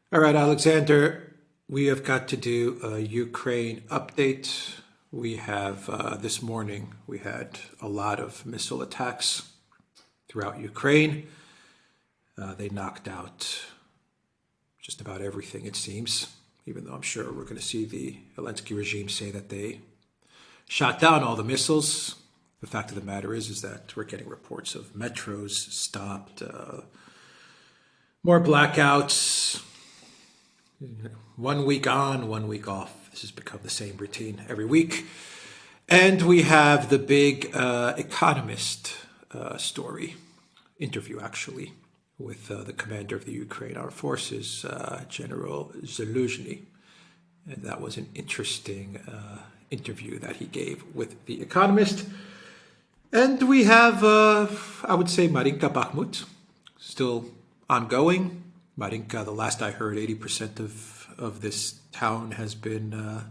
All right, Alexander, we have got to do a Ukraine update. We have, this morning, we had a lot of missile attacks throughout Ukraine. They knocked out just about everything, it seems, even though I'm sure we're going to see the Zelensky regime say that they shot down all the missiles. The fact of the matter is that we're getting reports of metros stopped, more blackouts, 1 week on, 1 week off. This has become the same routine every week. And we have the big Economist story, interview actually, with the commander of the Ukraine Armed Forces, General Zaluzhny. And that was an interesting interview that he gave with the Economist. And we have, I would say, Marinka Bakhmut, still ongoing. Marinka, the last I heard, 80% of this town has been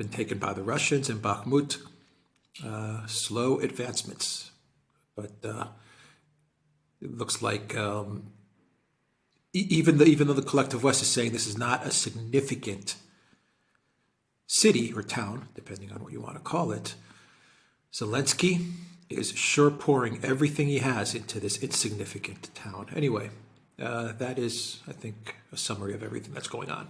taken by the Russians, and Bakhmut, slow advancements. But it looks like even though the collective West is saying this is not a significant city or town, depending on what you want to call it, Zelensky is sure pouring everything he has into this insignificant town. Anyway, that is, I think, a summary of everything that's going on.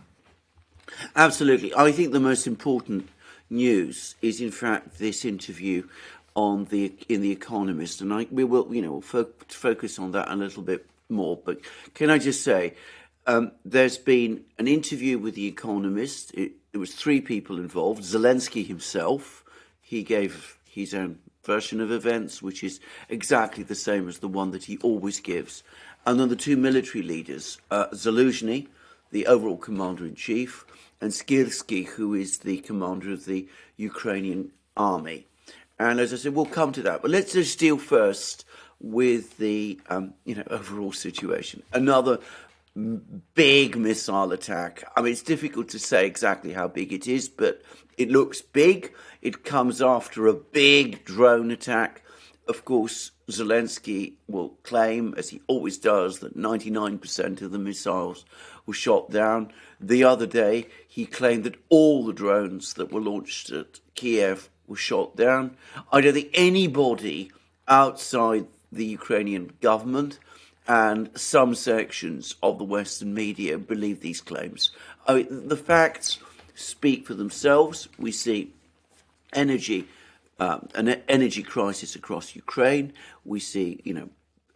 Absolutely. I think the most important news is, in fact, this interview in The Economist, and we will, we'll focus on that a little bit more. But can I just say, there's been an interview with The Economist. There was 3 people involved. Zelensky himself, he gave his own version of events, which is exactly the same as the one that he always gives. And then the 2 military leaders, Zaluzhny, the overall commander-in-chief, and Skirsky, who is the commander of the Ukrainian army. And as I said, we'll come to that. But let's just deal first with the overall situation. Another big missile attack. I mean, it's difficult to say exactly how big it is, but it looks big. It comes after a big drone attack. Of course, Zelensky will claim, as he always does, that 99% of the missiles were shot down. The other day, he claimed that all the drones that were launched at Kiev were shot down. I don't think anybody outside the Ukrainian government and some sections of the Western media believe these claims. I mean, the facts speak for themselves. We see an energy crisis across Ukraine. We see,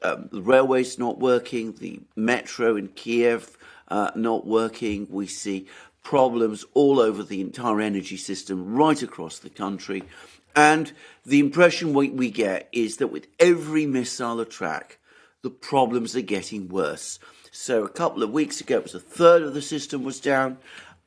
the railways not working, the metro in Kiev not working. We see problems all over the entire energy system right across the country. And the impression we get is that with every missile attack, the problems are getting worse. So a couple of weeks ago, it was a third of the system was down.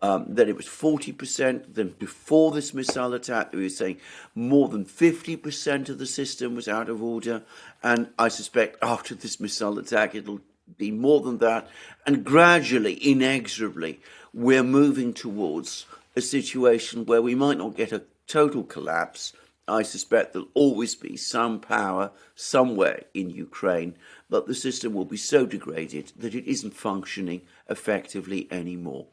Then it was 40%. Then before this missile attack, we were saying more than 50% of the system was out of order. And I suspect after this missile attack, it'll be more than that. And gradually, inexorably, we're moving towards a situation where we might not get a total collapse. I suspect there'll always be some power somewhere in Ukraine, but the system will be so degraded that it isn't functioning effectively anymore.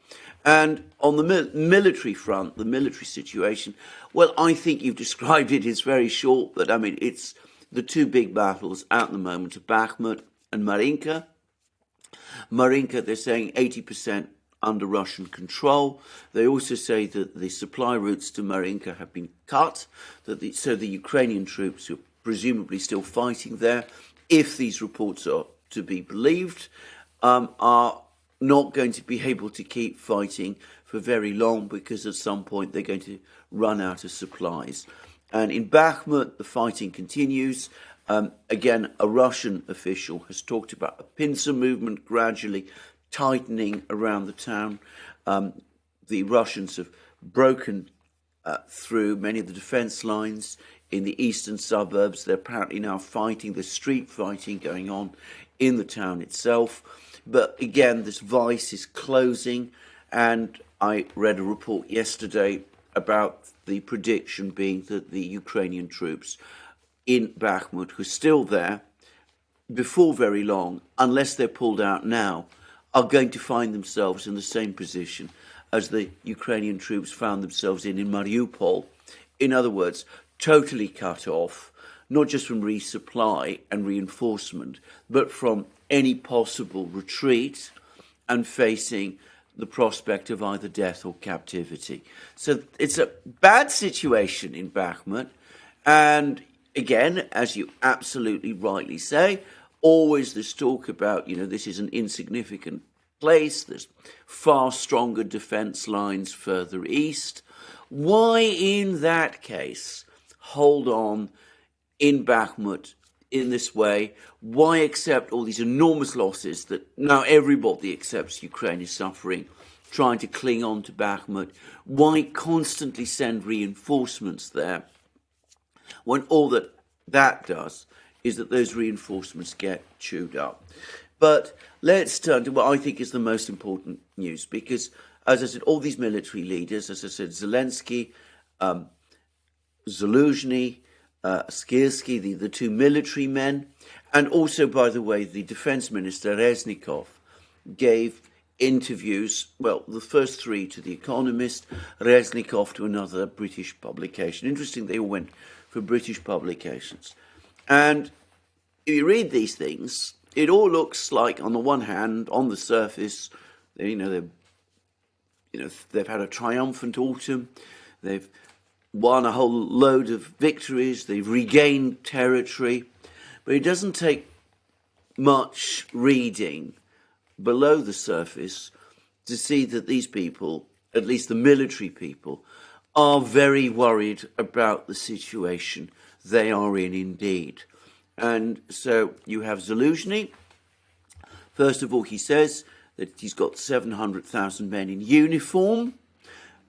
And on the military front, the military situation, well, I think you've described it. It's very short, but I mean, it's the 2 big battles at the moment are Bakhmut and Marinka. Marinka, they're saying 80% under Russian control. They also say that the supply routes to Marinka have been cut, so the Ukrainian troops are presumably still fighting there, if these reports are to be believed, are not going to be able to keep fighting for very long because at some point they're going to run out of supplies. And in Bakhmut, the fighting continues. Again, a Russian official has talked about a pincer movement gradually tightening around the town. The Russians have broken through many of the defense lines in the eastern suburbs. They're apparently now fighting, the street fighting going on in the town itself. But again, this vice is closing, and I read a report yesterday about the prediction being that the Ukrainian troops in Bakhmut, who are still there, before very long, unless they're pulled out now, are going to find themselves in the same position as the Ukrainian troops found themselves in Mariupol. In other words, totally cut off, not just from resupply and reinforcement, but from any possible retreat and facing the prospect of either death or captivity. So it's a bad situation in Bakhmut. And again, as you absolutely rightly say, always this talk about, this is an insignificant place, there's far stronger defense lines further east. Why, in that case, hold on in Bakhmut in this way? Why accept all these enormous losses that now everybody accepts Ukraine is suffering, trying to cling on to Bakhmut? Why constantly send reinforcements there when all that does is that those reinforcements get chewed up? But let's turn to what I think is the most important news, because, as I said, all these military leaders, as I said, Zelensky, Zaluzhny, Skirsky, the two military men, and also, by the way, the defense minister, Reznikov, gave interviews, well, the first three to The Economist, Reznikov to another British publication. Interesting, they all went for British publications. And if you read these things, it all looks like, on the one hand, on the surface, they've had a triumphant autumn, they've won a whole load of victories, they've regained territory, but it doesn't take much reading below the surface to see that these people, at least the military people, are very worried about the situation they are in indeed. And so you have Zaluzhny. First of all, he says that he's got 700,000 men in uniform,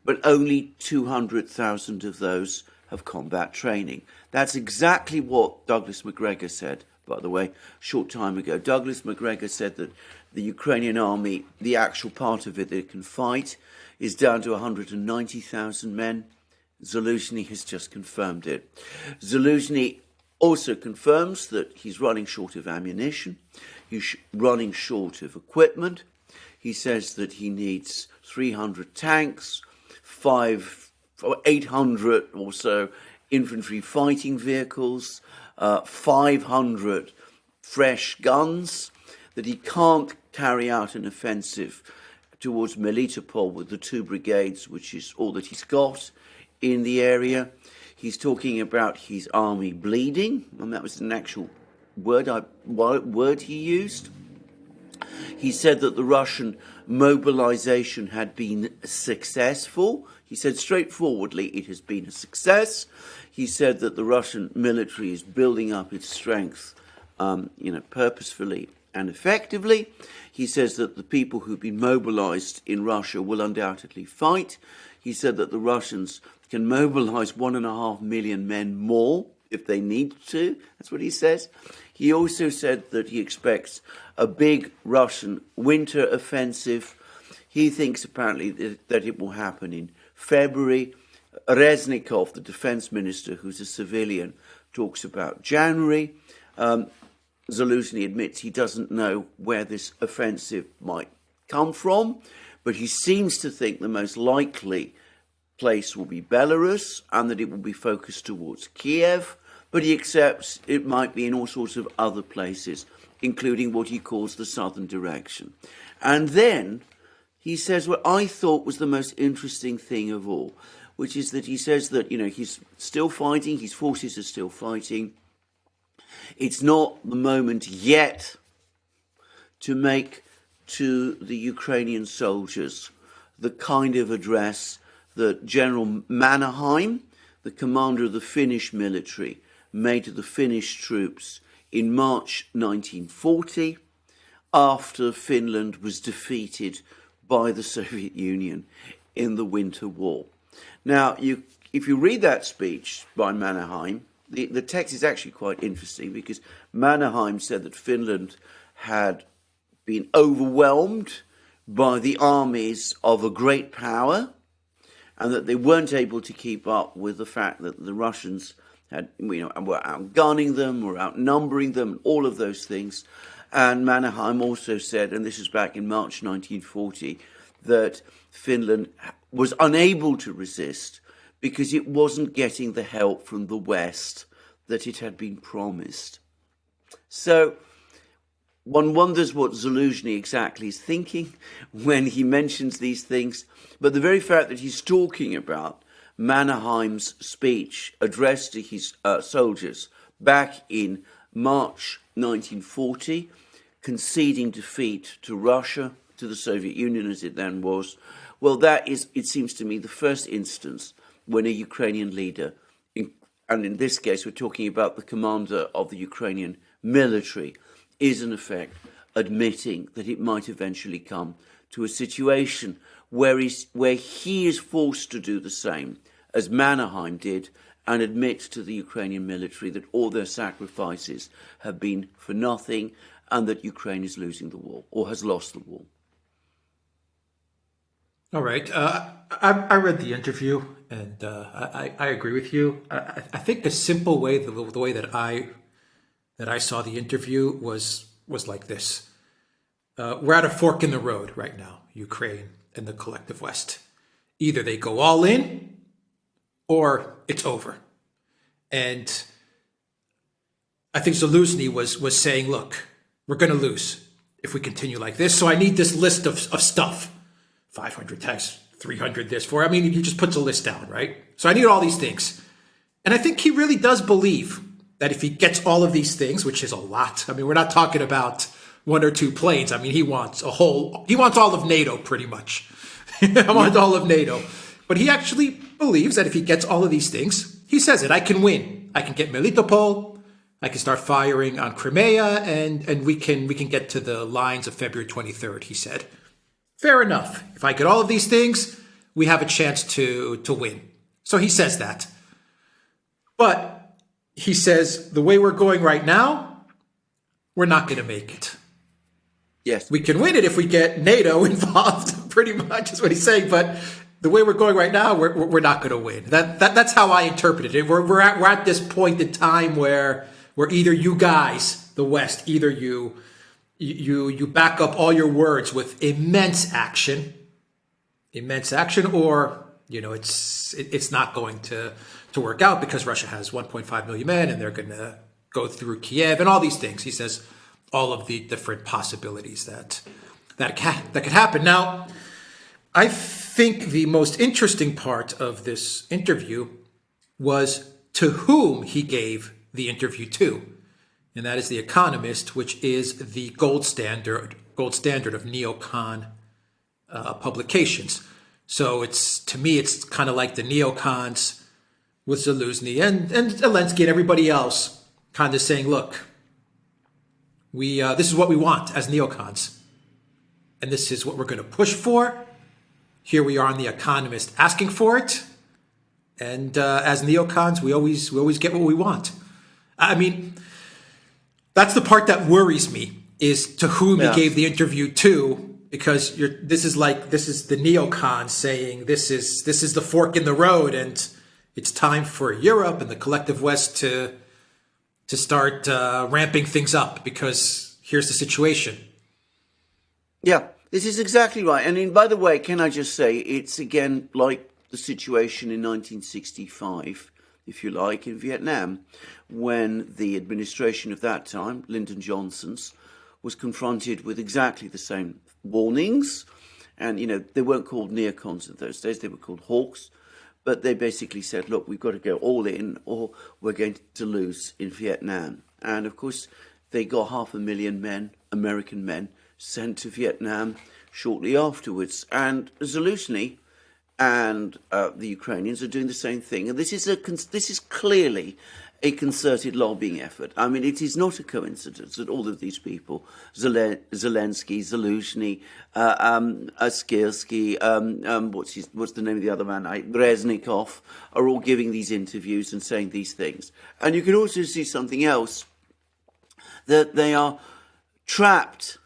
but only 200,000 of those have combat training. That's exactly what Douglas Macgregor said, by the way, a short time ago. Douglas Macgregor said that the Ukrainian army, the actual part of it that can fight, is down to 190,000 men. Zaluzhny has just confirmed it. Zaluzhny also confirms that he's running short of ammunition, he's running short of equipment. He says that he needs 300 tanks, 800 or so infantry fighting vehicles, 500 fresh guns, that he can't carry out an offensive towards Melitopol with the two brigades, which is all that he's got in the area. He's talking about his army bleeding, and that was an actual word he used. He said that the Russian mobilization had been successful. He said straightforwardly it has been a success. He said that the Russian military is building up its strength, purposefully and effectively. He says that the people who've been mobilized in Russia will undoubtedly fight. He said that the Russians can mobilize 1.5 million men more if they need to. That's what he says. He also said that he expects a big Russian winter offensive. He thinks apparently that it will happen in February. Reznikov, the defense minister, who's a civilian, talks about January. Zaluzhny admits he doesn't know where this offensive might come from, but he seems to think the most likely place will be Belarus and that it will be focused towards Kiev, but he accepts it might be in all sorts of other places, including what he calls the southern direction. And then he says what I thought was the most interesting thing of all, which is that he says that, he's still fighting, his forces are still fighting. It's not the moment yet to make to the Ukrainian soldiers the kind of address that General Mannerheim, the commander of the Finnish military, made to the Finnish troops in March 1940 after Finland was defeated by the Soviet Union in the Winter War. Now, if you read that speech by Mannerheim, the text is actually quite interesting because Mannerheim said that Finland had been overwhelmed by the armies of a great power and that they weren't able to keep up with the fact that the Russians were outgunning them, were outnumbering them, all of those things. And Mannerheim also said, and this was back in March 1940, that Finland was unable to resist because it wasn't getting the help from the West that it had been promised. So one wonders what Zaluzhny exactly is thinking when he mentions these things, but the very fact that he's talking about Mannerheim's speech addressed to his soldiers back in March 1940, conceding defeat to Russia, to the Soviet Union as it then was, well, that is, it seems to me, the first instance when a Ukrainian leader, and in this case we're talking about the commander of the Ukrainian military, is in effect admitting that it might eventually come to a situation where he is forced to do the same as Mannerheim did and admit to the Ukrainian military that all their sacrifices have been for nothing and that Ukraine is losing the war or has lost the war. All right. I read the interview, and I agree with you. I think the simple way, the way that I saw the interview was like this. We're at a fork in the road right now, Ukraine and the collective West. Either they go all in, or it's over. And I think Zaluzhny was saying, look, we're going to lose if we continue like this. So I need this list of stuff. 500 tanks, 300 this, for. I mean, he just puts a list down, right? So I need all these things. And I think he really does believe that if he gets all of these things, which is a lot. I mean, we're not talking about 1 or 2 planes. I mean, he wants all of NATO pretty much. He wants all of NATO. But he actually believes that if he gets all of these things, he says it, I can win. I can get Melitopol. I can start firing on Crimea, and we can get to the lines of February 23rd, he said. Fair enough. If I get all of these things, we have a chance to win. So he says that. But he says the way we're going right now, we're not going to make it. Yes. We can win it if we get NATO involved, pretty much is what he's saying. But the way we're going right now, we're not going to win. That's how I interpreted it. We're at this point in time where either you guys, the West, either you back up all your words with immense action, or it's not going to work out because Russia has 1.5 million men and they're going to go through Kiev and all these things. He says all of the different possibilities that could happen. Now, I think the most interesting part of this interview was to whom he gave the interview to. And that is The Economist, which is the gold standard of neocon publications. So to me, it's kind of like the neocons with Zaluzhny and Zelensky and everybody else kind of saying, look, this is what we want as neocons. And this is what we're going to push for. Here we are on The Economist asking for it. And as neocons, we always get what we want. I mean, that's the part that worries me, is to whom he gave the interview to, because this is the neocons saying this is the fork in the road, and it's time for Europe and the collective West to start ramping things up because here's the situation. Yeah, this is exactly right. And by the way, can I just say, it's again like the situation in 1965, if you like, in Vietnam, when the administration of that time, Lyndon Johnson's, was confronted with exactly the same warnings. And, they weren't called neocons in those days, they were called hawks. But they basically said, look, we've got to go all in or we're going to lose in Vietnam. And, of course, they got 500,000 men, American men, sent to Vietnam shortly afterwards. And Zaluzhny and the Ukrainians are doing the same thing. And this is clearly a concerted lobbying effort. I mean, it is not a coincidence that all of these people, Zelensky, Zaluzhny, Skirsky, what's the name of the other man, Reznikov, are all giving these interviews and saying these things. And you can also see something else, that they are trapped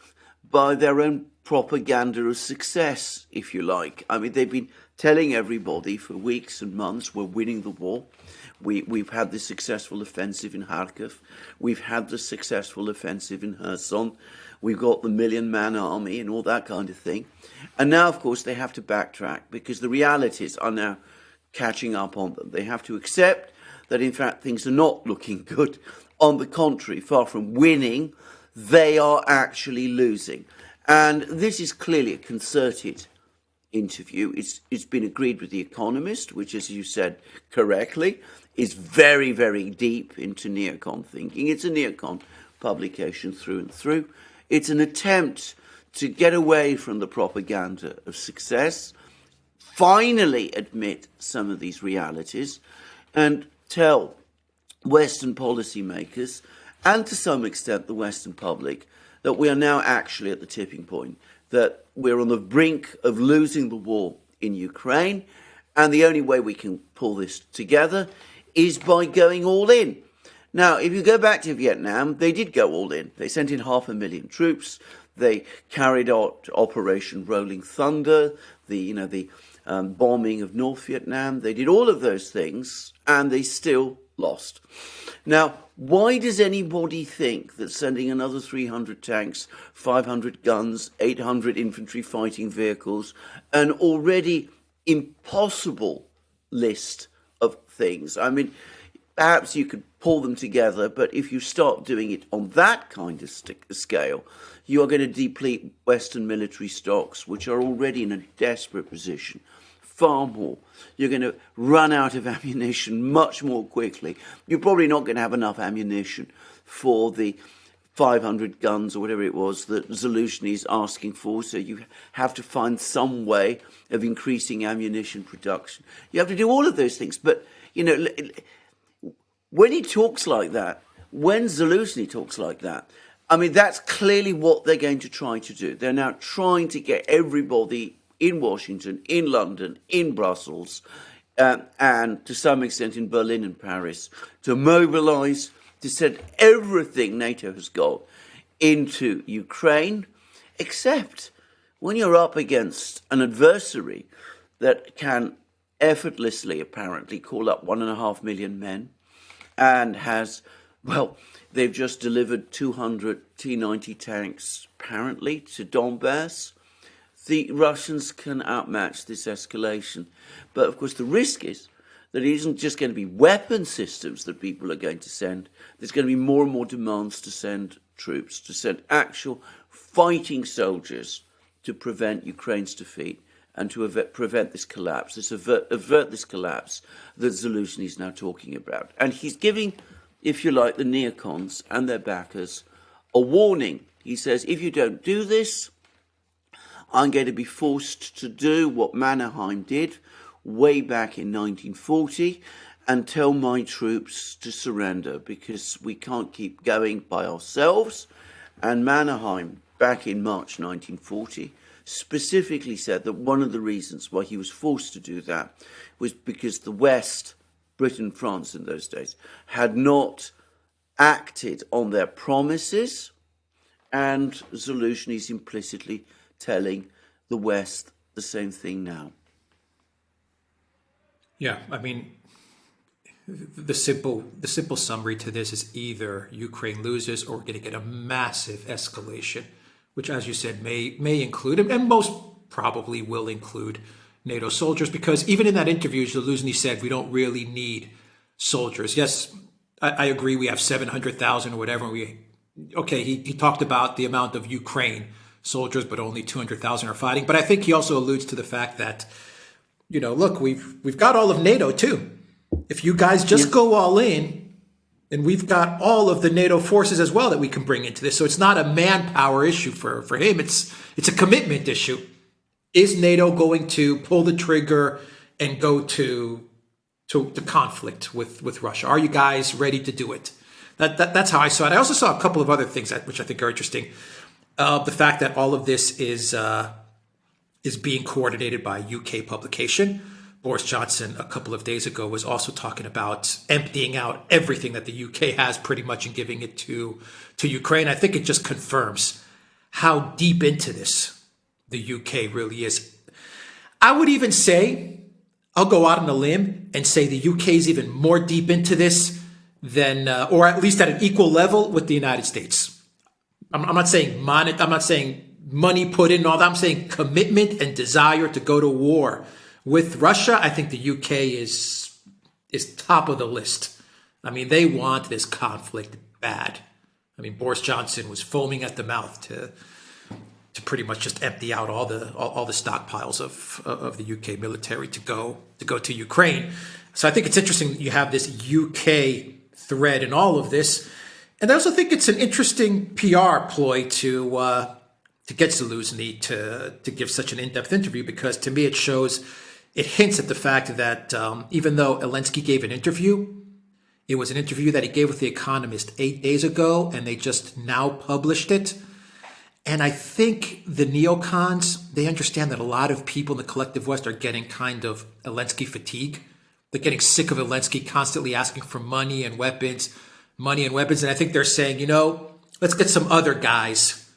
by their own propaganda of success, if you like. I mean, they've been telling everybody for weeks and months, we're winning the war. We've had the successful offensive in Kharkiv. We've had the successful offensive in Kherson. We've got the million-man army and all that kind of thing. And now, of course, they have to backtrack because the realities are now catching up on them. They have to accept that, in fact, things are not looking good. On the contrary, far from winning, they are actually losing. And this is clearly a concerted interview. It's been agreed with The Economist, which, as you said correctly, is very, very deep into neocon thinking. It's a neocon publication through and through. It's an attempt to get away from the propaganda of success, finally admit some of these realities, and tell Western policymakers, and to some extent the Western public, that we are now actually at the tipping point, that we're on the brink of losing the war in Ukraine, and the only way we can pull this together is by going all in. Now, if you go back to Vietnam, they did go all in. They sent in 500,000 troops. They carried out Operation Rolling Thunder, the bombing of North Vietnam. They did all of those things, and they still lost. Now, why does anybody think that sending another 300 tanks, 500 guns, 800 infantry fighting vehicles, an already impossible list of things? I mean, perhaps you could pull them together, but if you start doing it on that kind of scale, you are going to deplete Western military stocks, which are already in a desperate position, far more. You're going to run out of ammunition much more quickly. You're probably not going to have enough ammunition for the 500 guns or whatever it was that Zaluzhny is asking for, so you have to find some way of increasing ammunition production. You have to do all of those things, but, when he talks like that, when Zaluzhny talks like that, I mean, that's clearly what they're going to try to do. They're now trying to get everybody in Washington, in London, in Brussels, and to some extent in Berlin and Paris, to mobilize, to send everything NATO has got into Ukraine, except when you're up against an adversary that can effortlessly, apparently, call up 1.5 million men, and has, well, they've just delivered 200 T-90 tanks, apparently, to Donbass. The Russians can outmatch this escalation. But, of course, the risk is that it isn't just going to be weapon systems that people are going to send. There's going to be more and more demands to send troops, to send actual fighting soldiers to prevent Ukraine's defeat and to prevent this collapse, avert this collapse that Zaluzhny is now talking about. And he's giving, if you like, the neocons and their backers a warning. He says, if you don't do this, I'm going to be forced to do what Mannerheim did way back in 1940 and tell my troops to surrender because we can't keep going by ourselves. And Mannerheim, back in March 1940, specifically said that one of the reasons why he was forced to do that was because the West, Britain, France in those days, had not acted on their promises, and Zaluzhny is implicitly telling the West the same thing now. Yeah, I mean, the simple summary to this is either Ukraine loses or we're going to get a massive escalation, which, as you said, may include, and most probably will include, NATO soldiers, because even in that interview, Zaluzhny said we don't really need soldiers. Yes, I agree, we have 700,000 or whatever. He talked about the amount of Ukraine soldiers, but only 200,000 are fighting. But I think he also alludes to the fact that, look, we've got all of NATO too. If you guys just go all in, and we've got all of the NATO forces as well that we can bring into this. So it's not a manpower issue for him. It's a commitment issue. Is NATO going to pull the trigger and go to the conflict with Russia? Are you guys ready to do it? That's how I saw it. I also saw a couple of other things which I think are interesting. The fact that all of this is being coordinated by UK publication. Boris Johnson a couple of days ago was also talking about emptying out everything that the UK has pretty much and giving it to Ukraine. I think it just confirms how deep into this the UK really is. I would even say I'll go out on a limb and say the UK is even more deep into this than, or at least at an equal level with the United States. I'm not saying I'm not saying money put in and all that. I'm saying commitment and desire to go to war with Russia. I think the UK is top of the list. I mean, they want this conflict bad. I mean, Boris Johnson was foaming at the mouth to pretty much just empty out all the stockpiles of the UK military to go to Ukraine. So I think it's interesting you have this UK thread in all of this, and I also think it's an interesting PR ploy to get Zaluzhny to give such an in-depth interview, because to me it hints at the fact that even though Zelensky gave an interview, it was an interview that he gave with The Economist 8 days ago, and they just now published it. And I think the neocons, they understand that a lot of people in the collective West are getting kind of Zelensky fatigue. They're getting sick of Zelensky constantly asking for money and weapons. And I think they're saying, let's get some other guys,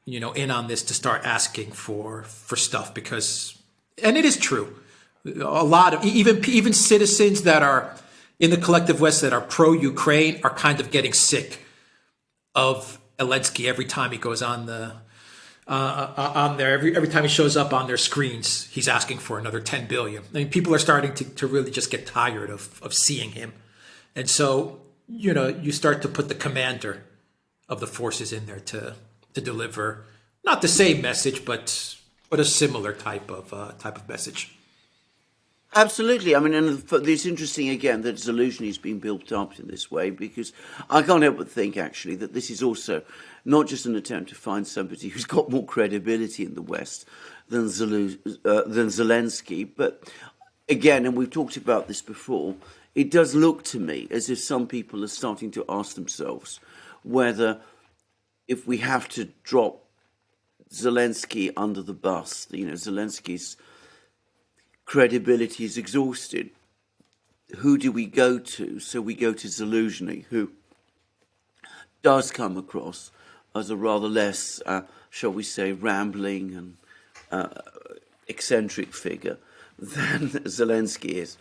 in on this to start asking for stuff, because, and it is true, a lot of, even citizens that are in the collective West that are pro-Ukraine are kind of getting sick of Zelensky every time he goes on there. Every time he shows up on their screens, he's asking for another 10 billion. I mean, people are starting to really just get tired of seeing him. And so, you start to put the commander of the forces in there to deliver not the same message, but a similar type of message. Absolutely. I mean, and it's interesting again that Zaluzhny is being built up in this way, because I can't help but think actually that this is also not just an attempt to find somebody who's got more credibility in the West than Zelensky, but again, and we've talked about this before, it does look to me as if some people are starting to ask themselves whether, if we have to drop Zelensky under the bus, Zelensky's credibility is exhausted, who do we go to? So we go to Zaluzhny, who does come across as a rather less, shall we say, rambling and eccentric figure than Zelensky is.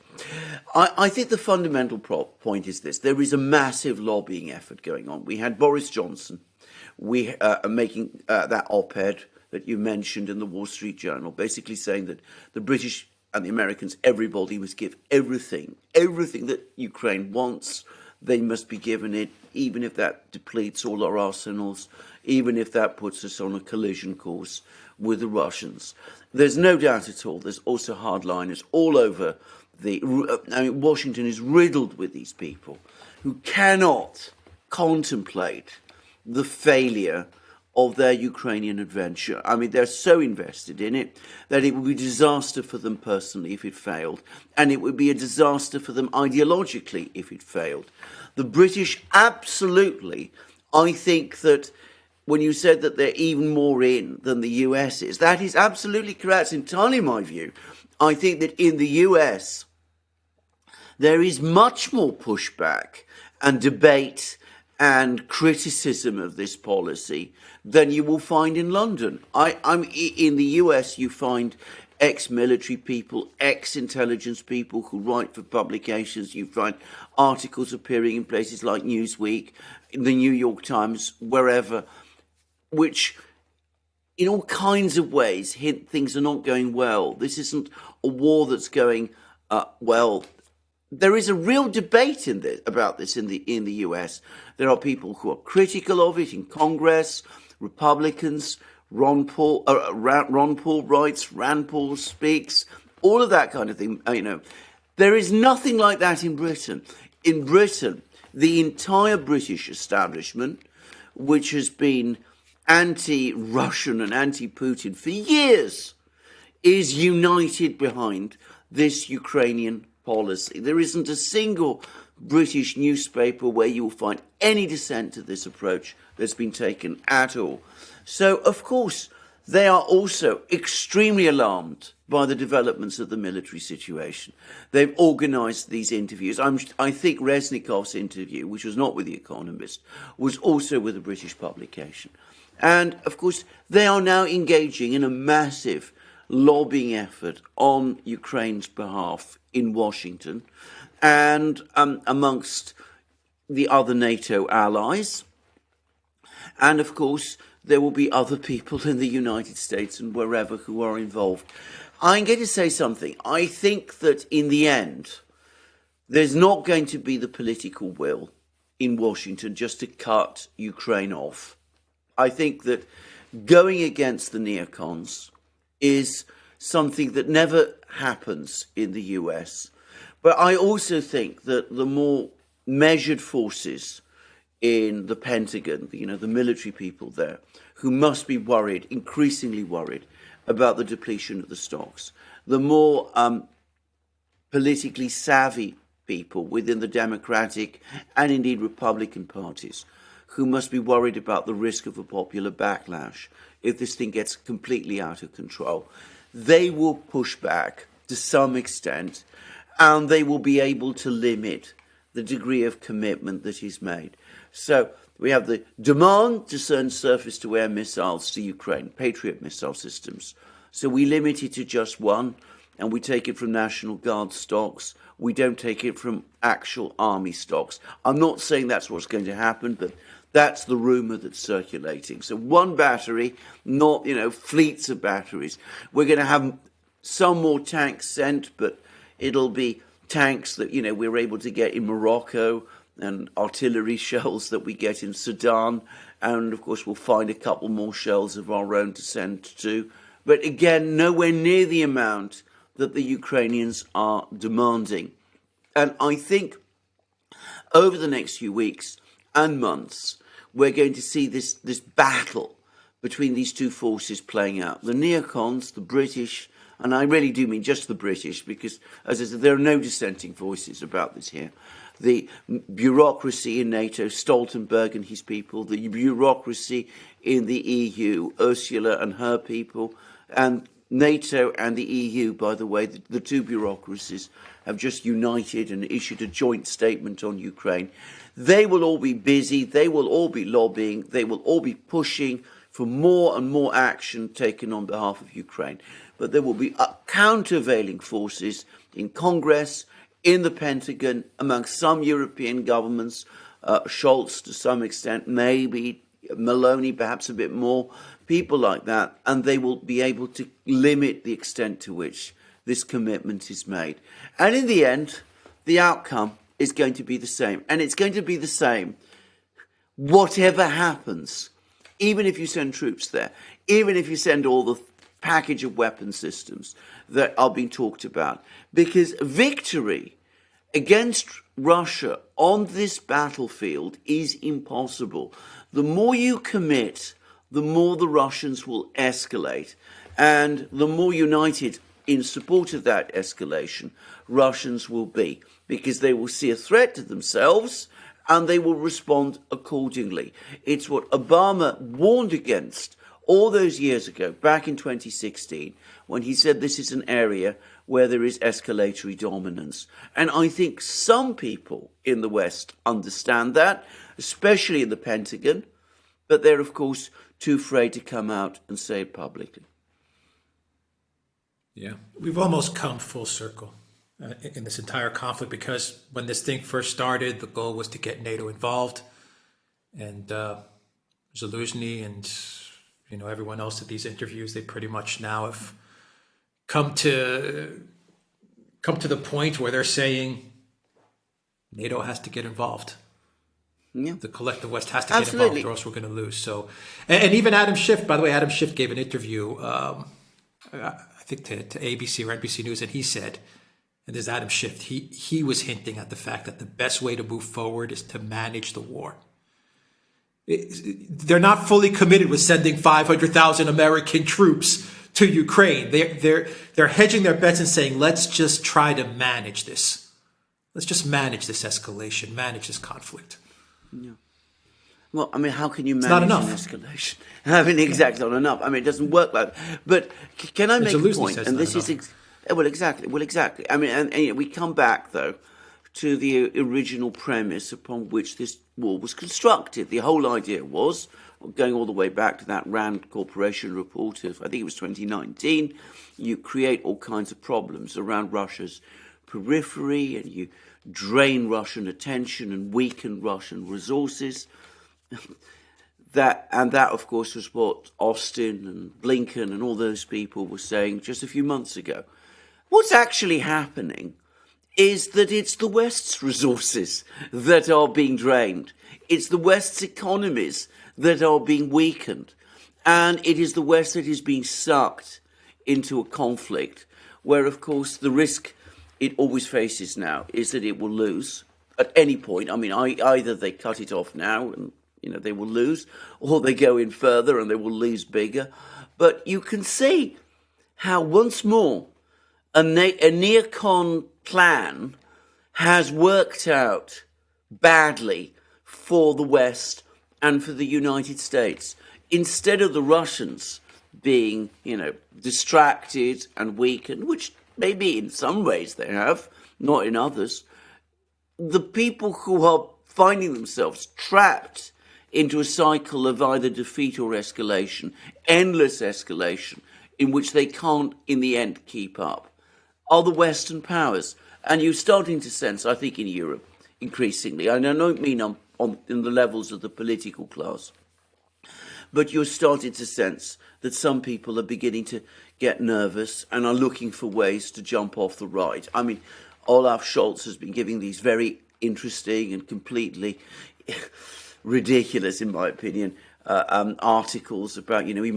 I think the fundamental point is this. There is a massive lobbying effort going on. We had Boris Johnson making that op-ed that you mentioned in the Wall Street Journal, basically saying that the British and the Americans, everybody must give everything that Ukraine wants. They must be given it, even if that depletes all our arsenals, even if that puts us on a collision course with the Russians. There's no doubt at all. There's also hardliners all over Washington is riddled with these people who cannot contemplate the failure of their Ukrainian adventure. I mean, they're so invested in it that it would be a disaster for them personally if it failed, and it would be a disaster for them ideologically if it failed. The British absolutely, I think that when you said that they're even more in than the US is, that is absolutely correct. It's entirely my view. I think that in the US, there is much more pushback and debate and criticism of this policy than you will find in London. I'm in the US, you find ex-military people, ex-intelligence people who write for publications. You find articles appearing in places like Newsweek, in the New York Times, wherever, which in all kinds of ways hint things are not going well. This isn't a war that's going well. There is a real debate about this in the US. There are people who are critical of it in Congress, Republicans. Ron Paul writes, Rand Paul speaks, all of that kind of thing. There is nothing like that in Britain. In Britain, the entire British establishment, which has been anti-Russian and anti-Putin for years, is united behind this Ukrainian policy. There isn't a single British newspaper where you will find any dissent to this approach that's been taken at all. So, of course, they are also extremely alarmed by the developments of the military situation. They've organised these interviews. I think Reznikov's interview, which was not with The Economist, was also with a British publication. And, of course, they are now engaging in a massive lobbying effort on Ukraine's behalf in Washington and amongst the other NATO allies. And of course, there will be other people in the United States and wherever who are involved. I'm going to say something. I think that in the end, there's not going to be the political will in Washington just to cut Ukraine off. I think that going against the neocons is something that never happens in the US. But I also think that the more measured forces in the Pentagon, the military people there, who must be worried, increasingly worried, about the depletion of the stocks, the more politically savvy people within the Democratic and indeed Republican parties, who must be worried about the risk of a popular backlash if this thing gets completely out of control, they will push back to some extent, and they will be able to limit the degree of commitment that is made. So we have the demand to send surface-to-air missiles to Ukraine, Patriot missile systems. So we limit it to just one, and we take it from National Guard stocks. We don't take it from actual army stocks. I'm not saying that's what's going to happen, but that's the rumor that's circulating. So one battery, not, fleets of batteries. We're going to have some more tanks sent, but it'll be tanks that, we're able to get in Morocco, and artillery shells that we get in Sudan. And of course, we'll find a couple more shells of our own to send to. But again, nowhere near the amount that the Ukrainians are demanding. And I think over the next few weeks and months, we're going to see this battle between these two forces playing out. The neocons, the British, and I really do mean just the British, because, as I said, there are no dissenting voices about this here. The bureaucracy in NATO, Stoltenberg and his people, the bureaucracy in the EU, Ursula and her people, and NATO and the EU, by the way, the two bureaucracies have just united and issued a joint statement on Ukraine. They will all be busy, they will all be lobbying, they will all be pushing for more and more action taken on behalf of Ukraine. But there will be countervailing forces in Congress, in the Pentagon, among some European governments, Scholz to some extent, maybe Meloni perhaps a bit more, people like that, and they will be able to limit the extent to which this commitment is made. And in the end, the outcome is going to be the same. And it's going to be the same whatever happens, even if you send troops there, even if you send all the package of weapon systems that are being talked about. Because victory against Russia on this battlefield is impossible. The more you commit, the more the Russians will escalate. And the more united in support of that escalation Russians will be, because they will see a threat to themselves and they will respond accordingly. It's what Obama warned against all those years ago, back in 2016, when he said this is an area where there is escalatory dominance. And I think some people in the West understand that, especially in the Pentagon, but they're, of course, too afraid to come out and say it publicly. Yeah, we've almost come full circle in this entire conflict, because when this thing first started, the goal was to get NATO involved, and Zaluzhny and everyone else at these interviews, they pretty much now have come to the point where they're saying NATO has to get involved. Yeah. The collective West has to get involved, or else we're going to lose. So, and even Adam Schiff, by the way, Adam Schiff gave an interview, I think to ABC or NBC News, and he said, and there's Adam Schiff, he was hinting at the fact that the best way to move forward is to manage the war. They're not fully committed with sending 500,000 American troops to Ukraine. They're hedging their bets and saying, let's just try to manage this. Let's just manage this escalation, manage this conflict. Yeah. Well, I mean, how can you manage an escalation? I mean, exactly, not enough. I mean, it doesn't work like that. But can I make a point? And this is exactly. I mean, and we come back though to the original premise upon which this war was constructed. The whole idea was going all the way back to that Rand Corporation report of, I think it was 2019, you create all kinds of problems around Russia's periphery, and you drain Russian attention and weaken Russian resources. That, of course, was what Austin and Blinken and all those people were saying just a few months ago. What's actually happening is that it's the West's resources that are being drained. It's the West's economies that are being weakened. And it is the West that is being sucked into a conflict where, of course, the risk it always faces now is that it will lose at any point. I mean, either they cut it off now and, they will lose, or they go in further and they will lose bigger. But you can see how once more a neocon plan has worked out badly for the West and for the United States. Instead of the Russians being, distracted and weakened, which maybe in some ways they have, not in others, the people who are finding themselves trapped into a cycle of either defeat or escalation, endless escalation, in which they can't, in the end, keep up, are the Western powers. And you're starting to sense, I think, in Europe, increasingly, and I don't mean in the levels of the political class, but you're starting to sense that some people are beginning to get nervous and are looking for ways to jump off the ride. I mean, Olaf Scholz has been giving these very interesting and completely ridiculous, in my opinion, articles about, we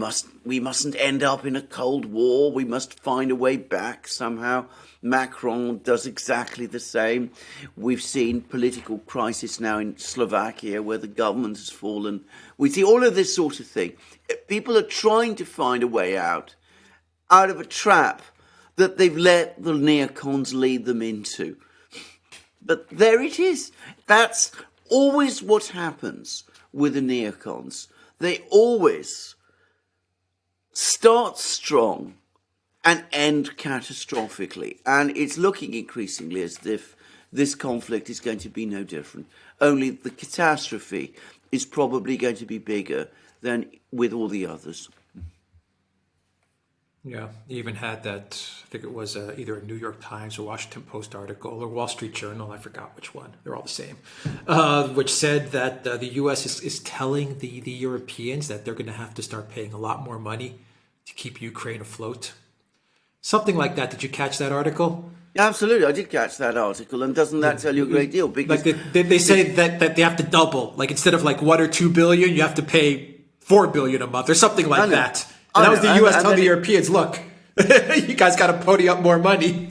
mustn't end up in a Cold War. We must find a way back somehow. Macron does exactly the same. We've seen political crisis now in Slovakia where the government has fallen. We see all of this sort of thing. People are trying to find a way out of a trap that they've let the neocons lead them into. But there it is. That's always what happens with the neocons. They always start strong and end catastrophically. And it's looking increasingly as if this conflict is going to be no different. Only the catastrophe is probably going to be bigger than with all the others. Yeah, you even had that, I think it was either a New York Times or Washington Post article or Wall Street Journal, I forgot which one, they're all the same, which said that the U.S. is telling the Europeans that they're going to have to start paying a lot more money to keep Ukraine afloat. Something like that. Did you catch that article? Yeah, absolutely. I did catch that article. And doesn't that tell you a great deal? Because like they say that they have to double. Like instead of like 1 or 2 billion, you have to pay 4 billion a month or something like that. And that was the U.S. telling the Europeans, look, you guys got to pony up more money.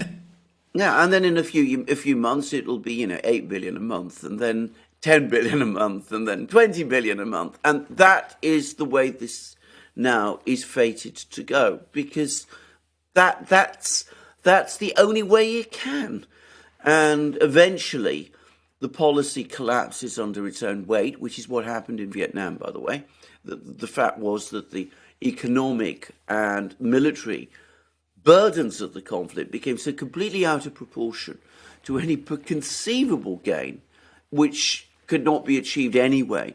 Yeah, and then in a few months, it'll be, 8 billion a month, and then 10 billion a month, and then 20 billion a month. And that is the way this now is fated to go, because that's the only way it can. And eventually, the policy collapses under its own weight, which is what happened in Vietnam, by the way. The fact was that the economic and military burdens of the conflict became so completely out of proportion to any conceivable gain, which could not be achieved anyway,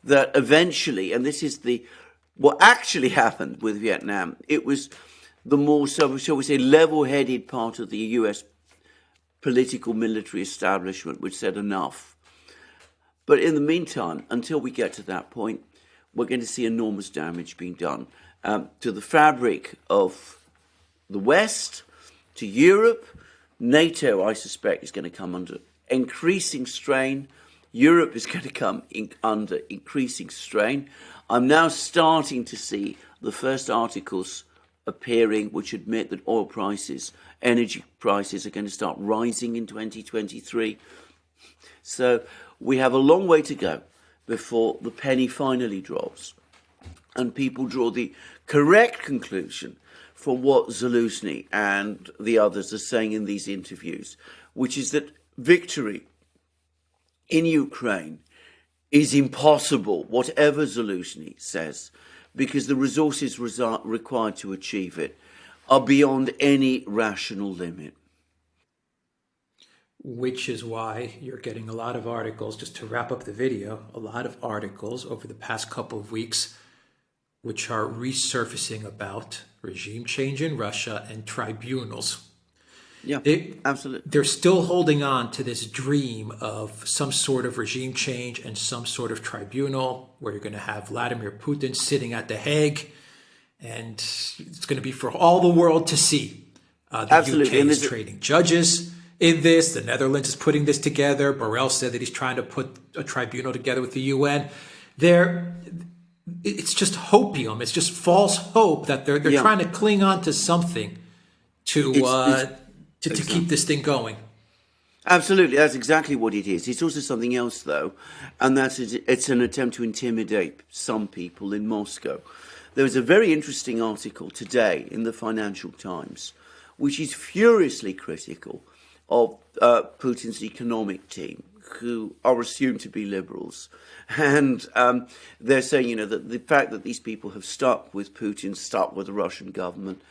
that eventually, and this is what actually happened with Vietnam, it was the more, shall we say, level-headed part of the US political military establishment which said enough. But in the meantime, until we get to that point, we're going to see enormous damage being done to the fabric of the West, to Europe. NATO, I suspect, is going to come under increasing strain. Europe is going to come under increasing strain. I'm now starting to see the first articles appearing which admit that oil prices, energy prices are going to start rising in 2023. So we have a long way to go before the penny finally drops and people draw the correct conclusion from what Zaluzhny and the others are saying in these interviews, which is that victory in Ukraine is impossible, whatever Zaluzhny says, because the resources required to achieve it are beyond any rational limit. which is why you're getting a lot of articles, just to wrap up the video, a lot of articles over the past couple of weeks, which are resurfacing about regime change in Russia and tribunals. Yeah, absolutely. They're still holding on to this dream of some sort of regime change and some sort of tribunal where you're going to have Vladimir Putin sitting at The Hague, and it's going to be for all the world to see. The Absolutely. UK is trading judges in this. The Netherlands is putting this together. Borrell said that he's trying to put a tribunal together with the UN. It's just hopium. It's just false hope that they're trying to cling on to something to keep this thing going. Absolutely, that's exactly what it is. It's also something else, though, and it's an attempt to intimidate some people in Moscow. There was a very interesting article today in the Financial Times, which is furiously critical of Putin's economic team, who are assumed to be liberals. And they're saying, that the fact that these people have stuck with Putin, stuck with the Russian government,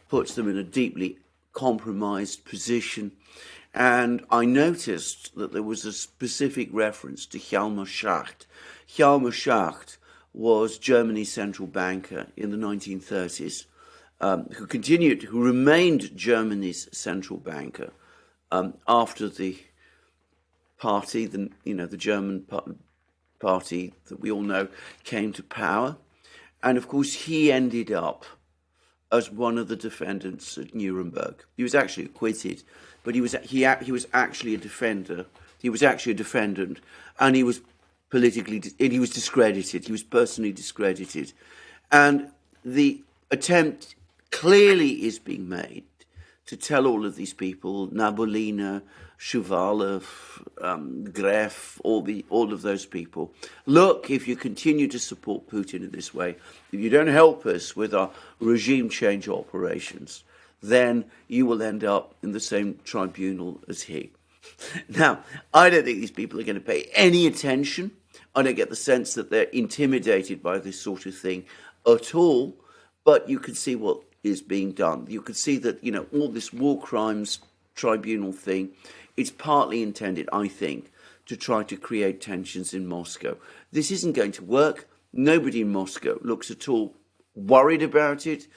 puts them in a deeply compromised position. And I noticed that there was a specific reference to Hjalmar Schacht. Hjalmar Schacht was Germany's central banker in the 1930s, who remained Germany's central banker after the party, the German party that we all know came to power. And of course, he ended up as one of the defendants at Nuremberg. He was actually acquitted, but he was actually a defender. He was actually a defendant, and he was discredited. He was personally discredited, and the attempt clearly is being made to tell all of these people, Nabolina, Shuvalov, Gref, all of those people, look, if you continue to support Putin in this way, if you don't help us with our regime change operations, then you will end up in the same tribunal as he. Now, I don't think these people are going to pay any attention. I don't get the sense that they're intimidated by this sort of thing at all, but you can see what is being done. You can see that, all this war crimes tribunal thing, it's partly intended, I think, to try to create tensions in Moscow. This isn't going to work. Nobody in Moscow looks at all worried about it,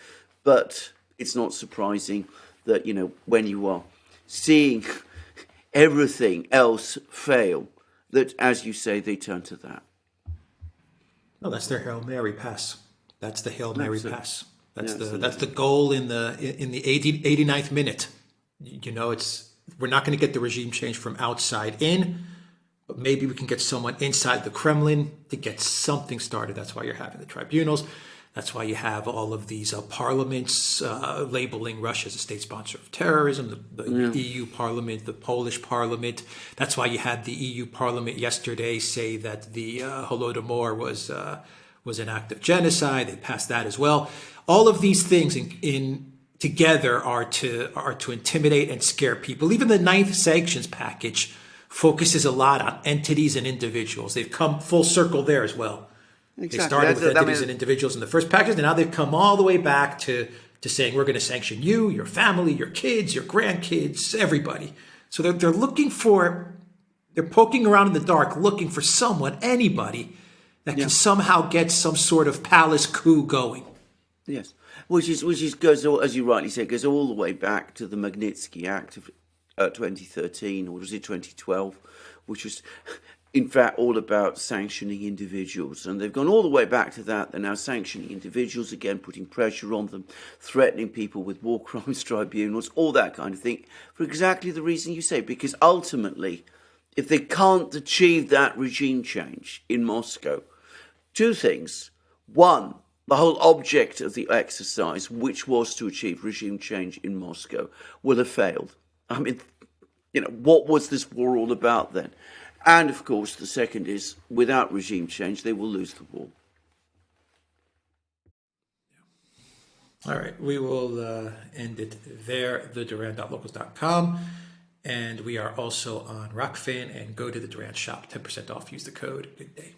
but it's not surprising that, when you are seeing everything else fail, that, as you say, they turn to that. No, that's their Hail Mary pass. That's the Hail Mary pass. That's the goal in the 89th minute. We're not going to get the regime change from outside in, but maybe we can get someone inside the Kremlin to get something started. That's why you're having the tribunals. That's why you have all of these parliaments labeling Russia as a state sponsor of terrorism, the EU Parliament, the Polish Parliament. That's why you had the EU Parliament yesterday say that the Holodomor was an act of genocide. They passed that as well. All of these things in together are to intimidate and scare people. Even the ninth sanctions package focuses a lot on entities and individuals. They've come full circle there as well. Exactly. They started with entities and individuals in the first package, and now they've come all the way back to saying we're going to sanction you, your family, your kids, your grandkids, everybody. So they're poking around in the dark, looking for someone, anybody, that can somehow get some sort of palace coup going. Yes, which goes, as you rightly said, goes all the way back to the Magnitsky Act of 2013, or was it 2012, which was, in fact, all about sanctioning individuals. And they've gone all the way back to that. They're now sanctioning individuals again, putting pressure on them, threatening people with war crimes tribunals, all that kind of thing, for exactly the reason you say, because ultimately, if they can't achieve that regime change in Moscow, two things. One, the whole object of the exercise, which was to achieve regime change in Moscow, will have failed. I mean, what was this war all about then? And, of course, the second is, without regime change, they will lose the war. All right, we will end it there, theduran.locals.com. And we are also on Rockfin, and go to the Duran shop, 10% off. Use the code. Good day.